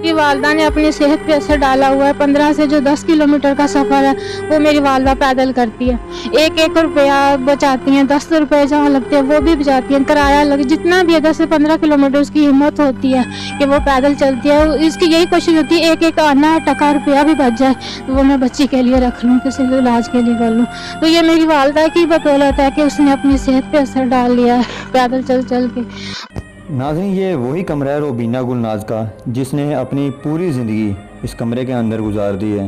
कि वालदा ने अपनी सेहत पे असर डाला हुआ है। 15 से जो 10 किलोमीटर का सफ़र है वो मेरी वालदा पैदल करती है। एक एक रुपया बचाती हैं, 10 रुपये जहाँ लगते हैं वो भी बचाती हैं। किराया लग जितना भी है 10 से 15 किलोमीटर उसकी हिम्मत होती है कि वो पैदल चलती है। इसकी यही कोशिश होती है एक एक आना टका रुपया भी बच जाए तो वो मैं बच्ची के लिए रख लूँ, किसी के इलाज के लिए कर लूँ। तो ये मेरी वालदा की बदौलत है कि उसने अपनी सेहत पे असर डाल लिया है पैदल चल चल के। नाज़रीन, ये वही कमरा है रोबीना गुलनाज का जिसने अपनी पूरी ज़िंदगी इस कमरे के अंदर गुजार दी है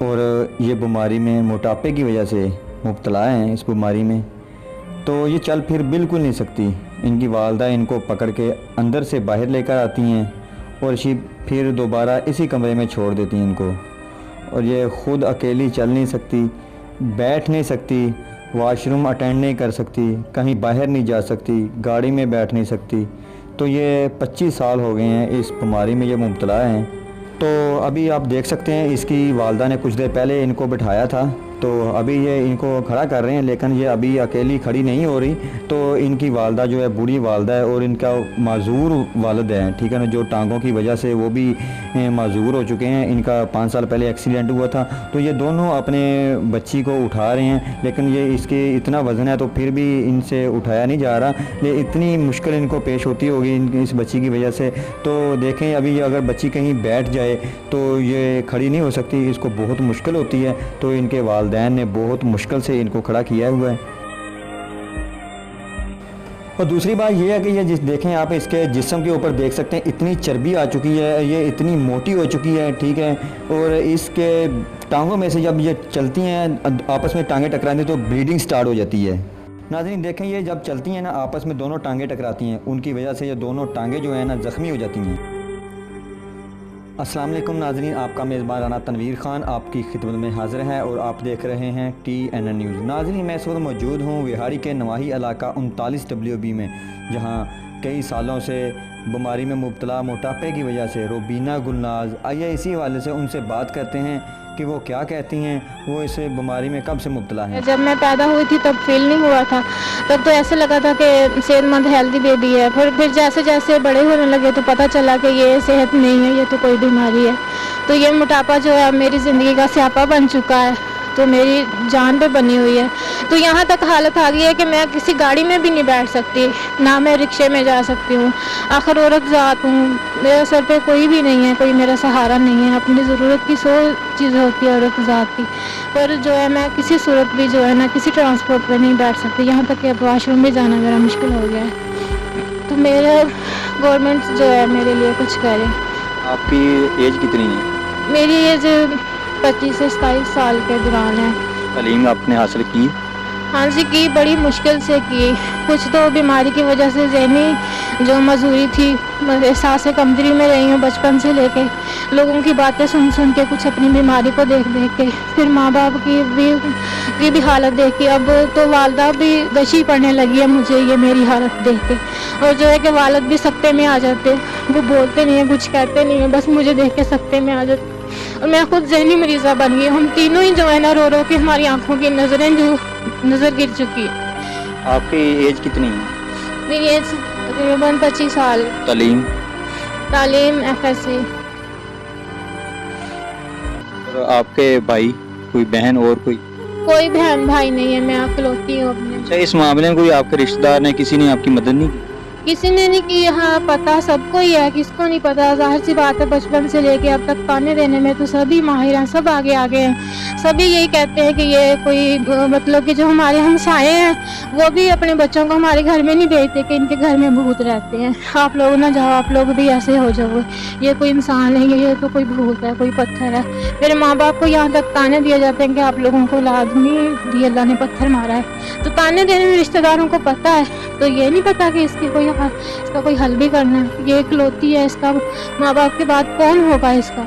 और ये बीमारी में मोटापे की वजह से मुब्तला हैं इस बीमारी में। तो ये चल फिर बिल्कुल नहीं सकती। इनकी वालदा इनको पकड़ के अंदर से बाहर लेकर आती हैं और फिर दोबारा इसी कमरे में छोड़ देती हैं इनको। और ये ख़ुद अकेली चल नहीं सकती, बैठ नहीं सकती, वॉशरूम अटेंड नहीं कर सकती, कहीं बाहर नहीं जा सकती, गाड़ी में बैठ नहीं सकती। तो ये 25 साल हो गए हैं इस बीमारी में ये मुब्तला हैं। तो अभी आप देख सकते हैं इसकी वालदा ने कुछ देर पहले इनको बिठाया था, तो अभी ये इनको खड़ा कर रहे हैं, लेकिन ये अभी अकेली खड़ी नहीं हो रही। तो इनकी वालदा जो है बूढ़ी वालदा है और इनका माजूर वालिद है, ठीक है ना, जो टांगों की वजह से वो भी माजूर हो चुके हैं। इनका 5 साल पहले एक्सीडेंट हुआ था। तो ये दोनों अपने बच्ची को उठा रहे हैं, लेकिन ये इसके इतना वज़न है तो फिर भी इनसे उठाया नहीं जा रहा। ये इतनी मुश्किल इनको पेश होती होगी इस बच्ची की वजह से। तो देखें अभी अगर बच्ची कहीं बैठ जाए तो ये खड़ी नहीं हो सकती, इसको बहुत मुश्किल होती है। तो इनके वालिदैन ने बहुत मुश्किल से इनको खड़ा किया हुआ है। और दूसरी बात यह है कि ये देखें आप इसके जिस्म के ऊपर देख सकते हैं इतनी चर्बी आ चुकी है, ये इतनी मोटी हो चुकी है, ठीक है। और इसके टांगों में से जब ये चलती हैं आपस में टांगें टकराती हैं तो ब्लीडिंग स्टार्ट हो जाती है। नाज़रीन देखें ये जब चलती हैं ना आपस में दोनों टांगें टकराती हैं, उनकी वजह से ये दोनों टांगें जो है ना ज़ख्मी हो जाती हैं। अस्सलाम वालेकुम नाज़रीन, आपका मेज़बान राना तनवीर ख़ान आपकी खिदमत में हाज़िर है और आप देख रहे हैं TNN न्यूज़। नाज़रीन मैं इस वक्त मौजूद हूँ विहाड़ी के नवाही इलाका 39 WB में, जहाँ कई सालों से बीमारी में मुब्तला मोटापे की वजह से रोबीना गुलनाज। आइए इसी हवाले से उनसे बात करते हैं कि वो क्या कहती हैं, वो इस बीमारी में कब से मुब्तला हैं। जब मैं पैदा हुई थी तब फील नहीं हुआ था, तब तो ऐसे लगा था कि सेहतमंद हेल्दी बेबी है। फिर जैसे जैसे बड़े होने लगे तो पता चला कि ये सेहत नहीं है, ये तो कोई बीमारी है। तो ये मोटापा जो है अब मेरी ज़िंदगी का स्यापा बन चुका है, तो मेरी जान पे बनी हुई है। तो यहाँ तक हालत आ गई है कि मैं किसी गाड़ी में भी नहीं बैठ सकती, ना मैं रिक्शे में जा सकती हूँ। आखिर औरत ज़ात हूँ, मेरे सर पे कोई भी नहीं है, कोई मेरा सहारा नहीं है। अपनी ज़रूरत की 100 चीज़ होती है औरत ज़ात की, पर जो है मैं किसी सूरत भी जो है ना किसी ट्रांसपोर्ट पे नहीं बैठ सकती। यहाँ तक कि वॉशरूम भी जाना मेरा मुश्किल हो गया है। तो मेरे गवर्नमेंट जो है मेरे लिए कुछ करे। आपकी एज कितनी है? मेरी एज 25 से 27 साल के दौरान है। तालीम आपने हासिल की? हाँ जी की, बड़ी मुश्किल से की। कुछ तो बीमारी की वजह से ज़हनी जो मजबूरी थी, एहसास कमजोरी में रही हूँ बचपन से लेके। लोगों की बातें सुन सुन के, कुछ अपनी बीमारी को देख देख के, फिर माँ बाप की भी हालत देख के, अब तो वालदा भी गशी पड़ने लगी है मुझे ये मेरी हालत देख के। और जो है कि वालिद भी सकते में आ जाते, वो बोलते नहीं हैं, कुछ कहते नहीं हैं, बस मुझे देख के सकते में आ जाते। और मैं खुद ज़हनी मरीज़ा बन गई। हम तीनों ही जो है ना रो रो के हमारी आंखों की नज़र गिर चुकी है। आपकी एज कितनी है? मेरी एज तकरीबन 25 साल। तालीम? तालीम FSC। और आपके भाई, कोई बहन और कोई बहन भाई नहीं है, मैं अकेलौती हूँ अपने। अच्छा, इस मामले में कोई आपके रिश्तेदार ने, किसी ने आपकी मदद नहीं की? किसी ने नहीं की। हाँ पता सबको ही है, किसको नहीं पता। ज़ाहिर सी बात है बचपन से लेके अब तक ताने देने में तो सभी माहिर हैं, सब आगे हैं। सभी यही कहते हैं कि ये कोई मतलब कि जो हमारे हमसाए हैं वो भी अपने बच्चों को हमारे घर में नहीं भेजते कि इनके घर में भूत रहते हैं। आप लोग ना जाओ, आप लोग भी ऐसे हो जाओ, ये कोई इंसान नहीं है, ये तो कोई भूत है, कोई पत्थर है। मेरे माँ बाप को यहाँ तक ताने दिए जाते हैं कि आप लोगों को औलाद नहीं दी, अल्लाह ने पत्थर मारा है। तो ताने देने में रिश्तेदारों को पता है, तो ये नहीं पता कि इसका कोई हल भी करना है। ये इकलौती है, इसका माँ बाप के बाद कौन होगा इसका।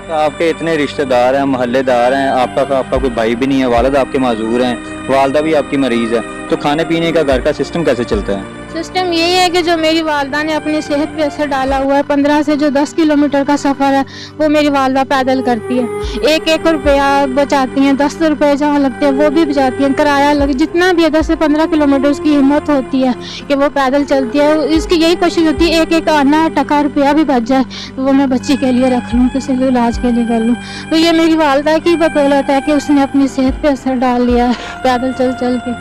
तो आपके इतने रिश्तेदार हैं, मोहल्लेदार हैं, आपका कोई भाई भी नहीं है, वालिद आपके माजूर हैं, वालदा भी आपकी मरीज़ है, तो खाने पीने का घर का सिस्टम कैसे चलता है? सिस्टम यही है कि जो मेरी वालदा ने अपनी सेहत पे असर डाला हुआ है, 15 से जो 10 किलोमीटर का सफ़र है वो मेरी वालदा पैदल करती है। 1-1 रुपया बचाती हैं, 10 रुपये जहाँ लगते हैं वो भी बचाती हैं। किराया लग जितना भी है 10 से 15 किलोमीटर उसकी हिम्मत होती है कि वो पैदल चलती है। इसकी यही कोशिश होती है एक आना टका रुपया भी बच जाए तो वो मैं बच्ची के लिए रख लूँ, किसी के इलाज के लिए कर लूँ। तो ये मेरी वालदा की बदौलत है कि उसने अपनी सेहत पे असर डाल लिया है पैदल चल चल के।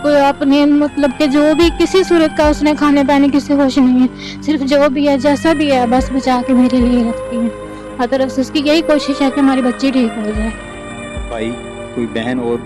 कोई अपने मतलब कि जो भी किसी सूरत का उसने खाने पाने की से होश नहीं है, सिर्फ जो भी है जैसा भी है बस बचा के मेरे लिए रखती है। हर तरफ से उसकी यही कोशिश है कि हमारी बच्ची ठीक हो जाए। भाई कोई बहन और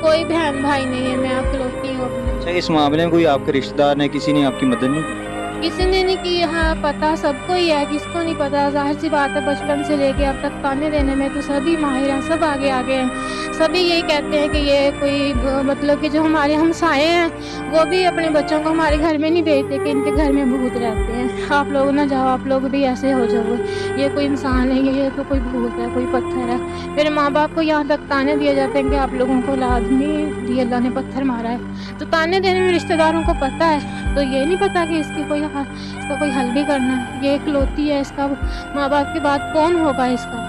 कोई बहन भाई नहीं है, मैं अकेलौती हूँ अपनी। अच्छा, इस मामले में कोई आपके रिश्तेदार ने किसी ने आपकी मदद नहीं की? किसी ने नहीं की। हाँ पता सबको ही है, किसको नहीं पता। जाहिर सी बात है बचपन से लेके अब तक ताने देने में तो सभी माहिर हैं, सब आगे आगे हैं। सभी यही कहते हैं कि ये कोई मतलब कि जो हमारे हमसाए हैं वो भी अपने बच्चों को हमारे घर में नहीं भेजते कि इनके घर में भूत रहते हैं। आप लोग ना जाओ, आप लोग भी ऐसे हो जाओ, ये कोई इंसान है, ये तो कोई भूत है, कोई पत्थर है। मेरे माँ बाप को यहाँ तक ताने दिए जाते हैं कि आप लोगों को औलाद नहीं दी, अल्लाह ने पत्थर मारा है। तो ताने देने में रिश्तेदारों को पता है, तो ये नहीं पता कि इसका कोई हल भी करना है। ये इकलौती है, इसका माँ बाप के बाद कौन होगा इसका।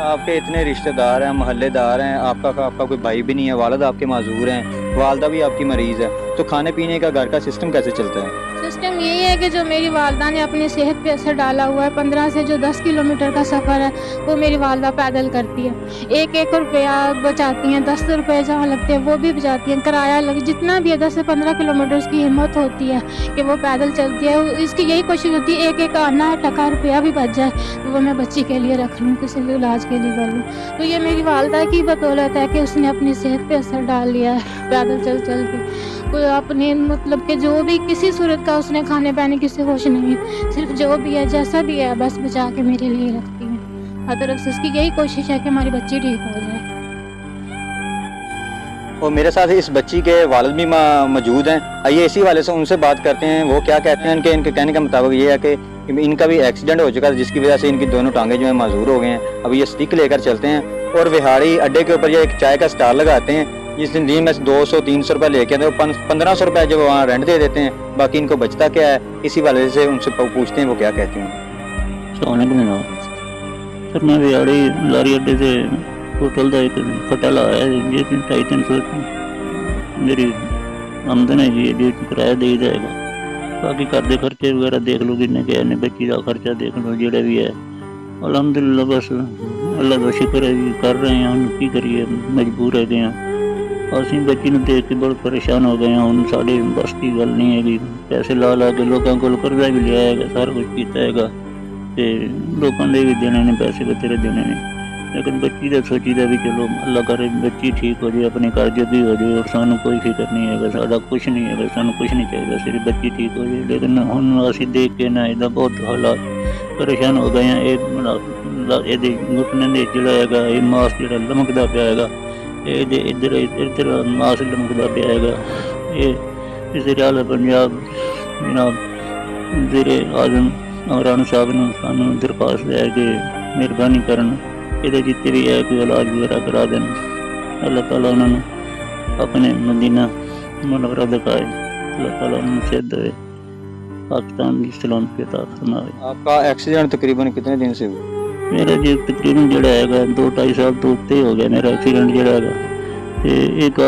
आपके इतने रिश्तेदार हैं, मोहल्लेदार हैं, आपका कोई भाई भी नहीं है, वालिद आपके माजूर हैं, वालदा भी आपकी मरीज़ है, तो खाने पीने का घर का सिस्टम कैसे चलता है? सिस्टम यही है कि जो मेरी वालदा ने अपनी सेहत पे असर डाला हुआ है, 15 से जो 10 किलोमीटर का सफ़र है वो मेरी वालदा पैदल करती है। 1-1 रुपया बचाती हैं, 10 रुपये जहाँ लगते हैं वो भी बचाती हैं। किराया लग जितना भी है 10 से 15 किलोमीटर उसकी हिम्मत होती है कि वो पैदल चलती है। इसकी यही कोशिश होती है एक आना टका रुपया भी बच जाए तो वो मैं बच्ची के लिए रख लूँ, किसी के इलाज के लिए कर लूँ। तो ये मेरी वालदा की बदौलत है कि उसने अपनी सेहत पे असर डाल लिया है पैदल चल चल के। कोई अपने मतलब कि जो भी किसी सूरत का उसने खाने पाने की से होश नहीं है, सिर्फ जो भी है जैसा भी है बस बचा के मेरे लिए रखती है। हर तरफ से उसकी यही कोशिश है कि हमारी बच्ची ठीक हो जाए। और मेरे साथ इस बच्ची के वालिद भी मौजूद हैं। आइए इसी वाले से उनसे बात करते हैं, वो क्या कहते हैं। इनके कहने का मुताबिक ये है कि इनका भी एक्सीडेंट हो चुका है जिसकी वजह से इनकी दोनों टांगे जो हैं माजूर हो गए हैं। अभी ये स्टिक लेकर चलते हैं और विहाड़ी अड्डे के ऊपर ये एक चाय का स्टॉल लगाते हैं। जिस दिन में 200-300 रुपये लेके आते हैं, 1500 रुपये जब वहाँ रेंट दे देते हैं, बाकी इनको बचता क्या है। इसी वाले से उनसे पूछते हैं वो क्या कहते हैं। सर मैं विहाड़ी लारी अड्डे से होटल का एक खट्टा लाया जी 250-300 मेरी आमदन है जी, जो किराया दे जाएगा। बाकी घर के खर्चे वगैरह देख लो किन्ने क्या ने, बच्ची का खर्चा देख लो जोड़ा भी है। अलहमदुलिल्लाह बस अल्लाह का शुक्र है जी, कर रहे हैं। हम की करिए, मजबूर है गए हैं। ਅਸੀਂ ਬੱਚੀ ਨੂੰ ਦੇਖ ਕੇ ਬਹੁਤ ਪਰੇਸ਼ਾਨ ਹੋ ਗਏ ਹਾਂ। ਹੁਣ ਸਾਡੇ ਬਸ ਦੀ ਗੱਲ ਨਹੀਂ ਹੈਗੀ। ਪੈਸੇ ਲਾ ਕੇ ਲੋਕਾਂ ਕੋਲ ਕਰਜ਼ਾ ਵੀ ਲਿਆ ਹੈਗਾ, ਸਾਰਾ ਕੁਝ ਕੀਤਾ ਹੈਗਾ ਤੇ ਲੋਕਾਂ ਦੇ ਵੀ ਦੇਣੇ ਨੇ, ਪੈਸੇ ਬਥੇਰੇ ਦੇਣੇ ਨੇ। ਲੇਕਿਨ ਬੱਚੀ ਦਾ ਸੋਚੀਦਾ ਵੀ ਚਲੋ ਅੱਲਾ ਕਰੇ ਬੱਚੀ ਠੀਕ ਹੋ ਜਾਏ, ਆਪਣੇ ਘਰ ਜੋਗੀ ਹੋ ਜਾਏ, ਔਰ ਸਾਨੂੰ ਕੋਈ ਫਿਕਰ ਨਹੀਂ ਹੈਗਾ, ਸਾਡਾ ਕੁਝ ਨਹੀਂ ਹੈਗਾ, ਸਾਨੂੰ ਕੁਝ ਨਹੀਂ ਚਾਹੀਦਾ, ਸਿਰਫ ਬੱਚੀ ਠੀਕ ਹੋ ਜਾਏ। ਲੇਕਿਨ ਹੁਣ ਅਸੀਂ ਦੇਖ ਕੇ ਨਾ ਇਹਦਾ ਬਹੁਤ ਹਾਲਾਤ ਪਰੇਸ਼ਾਨ ਹੋ ਗਏ ਹਾਂ। ਇਹਦੇ ਘੁਟਨੇ ਦੇ ਜਿਹੜਾ ਹੈਗਾ ਇਹ ਮਾਸ ਜਿਹੜਾ ਲਮਕਦਾ ਪਿਆ ਹੈਗਾ, इधर मास लमकदा पिया हैगा। ये इस रियाल पंजाब जनाब वज़ीरे आज़म इमरान साहब ने सानू दरखास्त है कि मेहरबानी करन ये जितने भी है कोई इलाज वगैरह करा देन। अल्लाह ताला उन्होंने अपने मदीना मुनव्वरा दिखाए, अल्लाह ताला उन्हें सेहत दे, पाकिस्तान की सलामती अता फरमाए। आपका एक्सीडेंट तकरीबन कितने दिन से हुआ? मेरा जी तकरीबन जोड़ा है 2-2.5 साल तो उत्ते हो गया मेरा एक्सीडेंट जोड़ा है। तो एक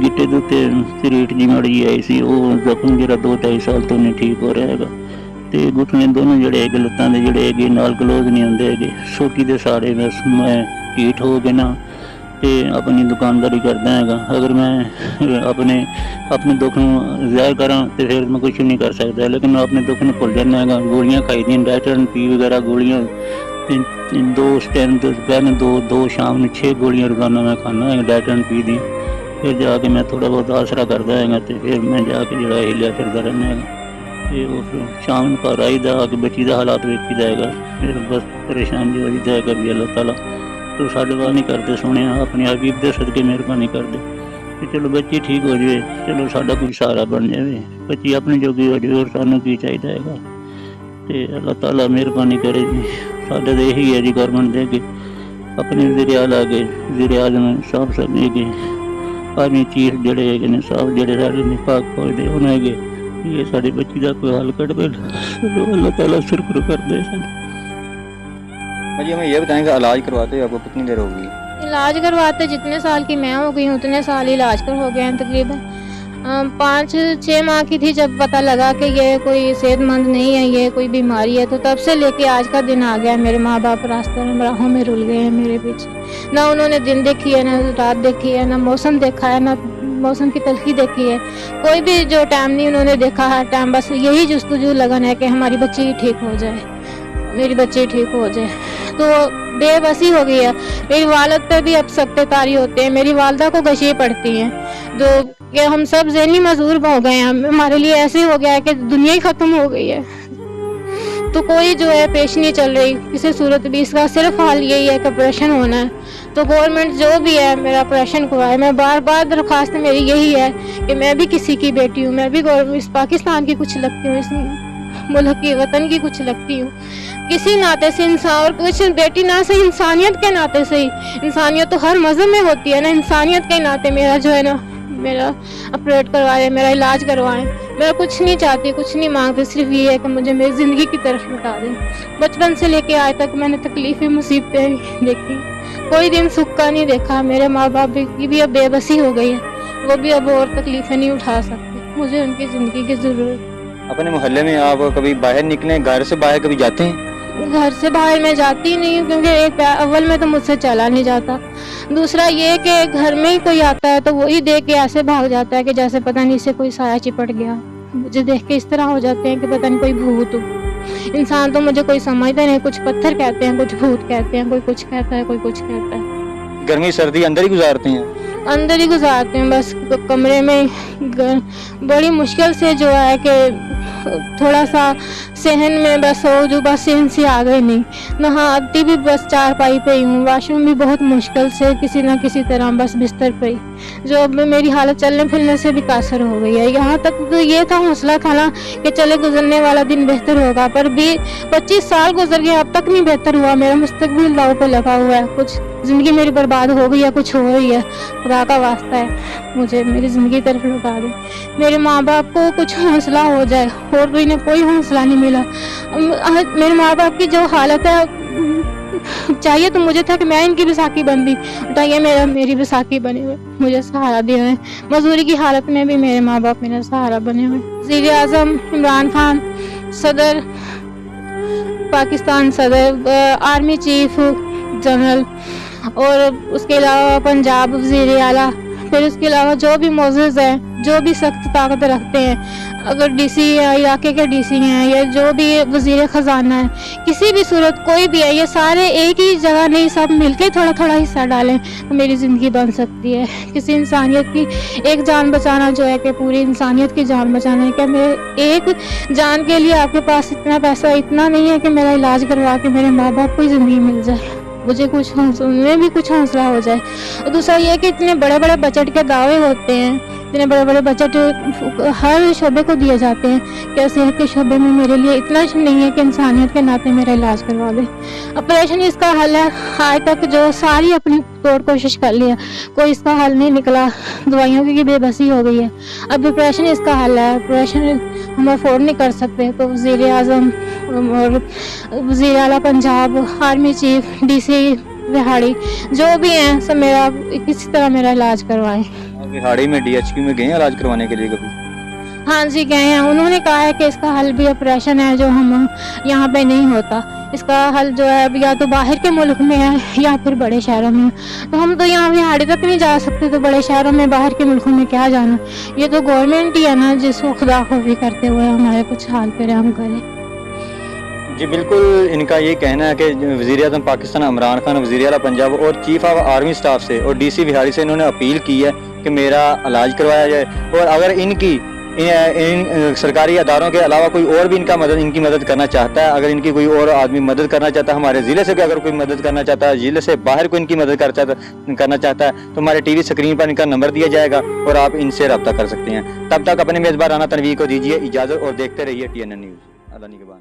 गिट्टे के उत्ते सीट जी माड़ी आई सी, वो जख्म जो 2-2.5 साल तो नहीं ठीक हो रहा है। तो घुटने दोनों जोड़े है लत्तां दे जोड़े है नाल क्लोज नहीं होंगे है। सोटी के सारे बस मैं हीट हो के ना तो अपनी दुकानदारी करता है। अगर मैं अपने दुख में ज़ाहिर करा तो फिर मैं कुछ नहीं कर सकता, लेकिन मैं अपने दुख में भुल जाना है। गोलियाँ खाई दी डायटन पी वगैरह गोलियाँ 2 टाइम दोपहर में 2 शाम में 6 गोलियाँ रोजाना मैं खाना है डायटन पी दी। फिर जाके मैं थोड़ा बहुत आसरा करता है तो फिर मैं जाके जो हिलिया फिरता रहना है। उस शाम को घर आई दा आके बच्ची का हालात वेखी जाएगा, फिर बस परेशान जो हो जाएगा भी अल्लाह ताला तो साढ़े वाल नहीं करते सोने, अपने हबीब दे सदके मेहरबानी कर दे कि चलो बच्ची ठीक हो जाए, चलो साडा कोई सहारा बन जाए, बच्ची अपनी जोगी हो जाए और सानू की चाहिए है। तो अल्लाह ताला मेहरबानी करे जी। साढ़े तो यही है जी, गवर्नमेंट दे के अपने वज़ीरे आला के वज़ीरे आज़म साहब सब के आर्मी चीफ जोड़े है साहब जोड़े सारे पाक फौज दे उन्हें یہ ساری بچی کا کوئی حل کر دے، اللہ تعالیٰ شکر کر دے۔ جی ہمیں یہ بتائیں کہ علاج کرواتے ہوئے آپ کو کتنی دیر ہو گئی؟ علاج کرواتے جتنے سال کی میں ہو گئی ہوں اتنے سال علاج کر ہو گئے ہیں، تقریباً 5-6 ماہ کی تھی جب پتہ لگا کہ یہ کوئی صحت مند نہیں ہے، یہ کوئی بیماری ہے، تو تب سے لے کے آج کا دن آ گیا۔ میرے ماں باپ راہوں میں رل گئے ہیں میرے پیچھے، نہ انہوں نے دن دیکھی ہے، نہ رات دیکھی ہے، نہ موسم دیکھا ہے، نہ موسم کی تلخی دیکھی ہے، کوئی بھی جو ٹائم نہیں انہوں نے دیکھا، ہر ٹائم بس یہی جستجو لگن ہے کہ ہماری بچی ٹھیک ہو جائے، میری بچی ٹھیک ہو جائے۔ تو بے بسی ہو گئی ہے۔ میری والد پہ بھی اب سکتے طاری ہوتے ہیں، میری والدہ کو غشیں پڑتی ہیں، جو کہ ہم سب ذہنی معذور ہو گئے ہیں، ہمارے لیے ایسے ہو گیا ہے کہ دنیا ہی ختم ہو گئی ہے۔ تو کوئی جو ہے پیش نہیں چل رہی کسی صورت بھی، اس کا صرف حال یہی ہے کہ آپریشن ہونا ہے۔ تو گورنمنٹ جو بھی ہے میرا آپریشن کروائے۔ میں بار بار درخواست میری یہی ہے کہ میں بھی کسی کی بیٹی ہوں، میں بھی اس پاکستان کی کچھ لگتی ہوں، اس ملک کی وطن کی کچھ لگتی ہوں، کسی ناطے سے انسان، اور کچھ بیٹی نہ صحیح انسانیت کے ناطے سے ہی، انسانیت تو ہر مذہب میں ہوتی ہے نا، انسانیت کے ناطے میرا جو ہے نا، میرا آپریٹ کروائے، میرا علاج کروائیں۔ میں کچھ نہیں چاہتی، کچھ نہیں مانگتی، صرف یہ ہے کہ مجھے میری زندگی کی طرف لوٹا دیں۔ بچپن سے لے کے آج تک میں نے تکلیفیں مصیبتیں دیکھی، کوئی دن سکھ کا نہیں دیکھا۔ میرے ماں باپ کی بھی اب بے بسی ہو گئی ہے، وہ بھی اب اور تکلیفیں نہیں اٹھا سکتے، مجھے ان کی زندگی کی ضرورت۔ اپنے محلے میں آپ کبھی باہر نکلیں، گھر سے باہر کبھی جاتے ہیں؟ گھر سے باہر میں جاتی نہیں ہوں، کیونکہ اول میں تو مجھ سے چلا نہیں جاتا، دوسرا یہ کہ گھر میں ہی کوئی آتا ہے تو وہی دیکھ کے ایسے بھاگ جاتا ہے کہ جیسے پتہ نہیں اسے کوئی سایہ چپٹ گیا، مجھے دیکھ کے اس طرح ہو جاتے ہیں کہ پتہ نہیں کوئی بھوت ہو۔ انسان تو مجھے کوئی سمجھتا نہیں، کچھ پتھر کہتے ہیں، کچھ بھوت کہتے ہیں، کوئی کچھ کہتا ہے، کوئی کچھ کہتا ہے۔ گرمی سردی اندر ہی گزارتے ہیں؟ اندر ہی گزارتے ہیں، بس کمرے میں بڑی مشکل سے جو ہے کہ تھوڑا سا صحن میں بس ہو، جو بس صحن سے آ گئے نہیں، نہاتی بھی بس چارپائی پہ ہی ہوں، واش روم بھی بہت مشکل سے کسی نہ کسی طرح بس بستر پہ ہی، جو اب میری حالت چلنے پھرنے سے بھی قاصر ہو گئی ہے۔ یہاں تک تو یہ تھا حوصلہ تھا نا کہ چلے گزرنے والا دن بہتر ہوگا، پر بھی 25 سال گزر گئے اب تک نہیں بہتر ہوا، میرا مستقبل داؤ پہ لگا ہوا ہے، کچھ زندگی میری برباد ہو گئی ہے، کچھ ہو رہی ہے، خدا کا واسطہ ہے مجھے میری زندگی طرف لوٹا دیں، میرے ماں باپ کو کچھ حوصلہ ہو جائے، اور تو انہیں کوئی حوصلہ نہیں ملا۔ میرے ماں باپ کی جو حالت ہے، چاہیے تو مجھے تھا کہ میں ان کی بیساکھی بندی، بتائیے میری بیساکھی بنے ہوئے مجھے سہارا دے ہوئے، مزدوری کی حالت میں بھی میرے ماں باپ میرا سہارا بنے ہوئے۔ وزیر اعظم عمران خان، صدر پاکستان، صدر آرمی چیف جنرل، اور اس کے علاوہ پنجاب وزیر اعلیٰ، پھر اس کے علاوہ جو بھی معزز ہیں، جو بھی سخت طاقت رکھتے ہیں، اگر ڈی سی علاقے کے ڈی سی ہیں یا جو بھی وزیر خزانہ ہے، کسی بھی صورت کوئی بھی ہے، یہ سارے ایک ہی جگہ نہیں، سب مل کے تھوڑا تھوڑا حصہ ڈالیں تو میری زندگی بن سکتی ہے۔ کسی انسانیت کی ایک جان بچانا جو ہے کہ پوری انسانیت کی جان بچانا ہے، کہ میرے ایک جان کے لیے آپ کے پاس اتنا پیسہ اتنا نہیں ہے کہ میرا علاج کروا کے میرے ماں باپ کو زندگی مل جائے، مجھے کچھ انہیں بھی کچھ حوصلہ ہو جائے۔ اور دوسرا یہ کہ اتنے بڑے بڑے بجٹ کے دعوے ہوتے ہیں، اتنے بڑے بڑے بجٹ ہر شعبے کو دیے جاتے ہیں، کہ صحت کے شعبے میں میرے لیے اتنا نہیں ہے کہ انسانیت کے ناطے میرا علاج کروا دے۔ آپریشن اس کا حل ہے، آج تک جو ساری اپنی توڑ کوشش کر لی ہے، کوئی اس کا حل نہیں نکلا، دوائیوں کی بے بسی ہو گئی ہے، اب آپریشن اس کا حل ہے۔ آپریشن ہم افورڈ نہیں کر سکتے تو وزیر اعظم اور وزیر اعلیٰ Punjab, army chief, D C Vehari, جو بھی ہیں سب میرا کسی طرح میرا علاج کروائیں۔ وہاڑی میں DHQ میں گئے ہیں علاج کروانے کے لیے کبھی؟ ہاں جی گئے ہیں، انہوں نے کہا ہے کہ اس کا حل بھی آپریشن ہے، جو ہم یہاں پہ نہیں ہوتا، اس کا حل جو ہے یا تو باہر کے ملک میں ہے یا پھر بڑے شہروں میں، تو ہم تو یہاں وہاڑی تک نہیں جا سکتے، تو بڑے شہروں میں باہر کے ملکوں میں کیا جانا، یہ تو گورنمنٹ ہی ہے نا جس کو خدا خوفی کرتے ہوئے ہمارے کچھ حال پہ رحم کرے۔ جی بالکل، ان کا یہ کہنا ہے کہ وزیر اعظم پاکستان عمران خان، وزیر اعلیٰ پنجاب اور چیف آف آرمی سٹاف سے اور DC وہاڑی سے انہوں نے اپیل کی ہے کہ میرا علاج کروایا جائے، اور اگر ان سرکاری اداروں کے علاوہ کوئی اور بھی ان کی مدد کرنا چاہتا ہے، اگر ان کی کوئی اور آدمی مدد کرنا چاہتا ہے، ہمارے ضلع سے بھی اگر کوئی مدد کرنا چاہتا ہے، ضلع سے باہر کوئی ان کی مدد کرنا چاہتا ہے، تو ہمارے TV اسکرین پر ان کا نمبر دیا جائے گا اور آپ ان سے رابطہ کر سکتے ہیں۔ تب تک اپنے میزبان رانا تنویر کو دیجیے اجازت اور دیکھتے رہیے TNN نیوز۔ اللہ نگہبان۔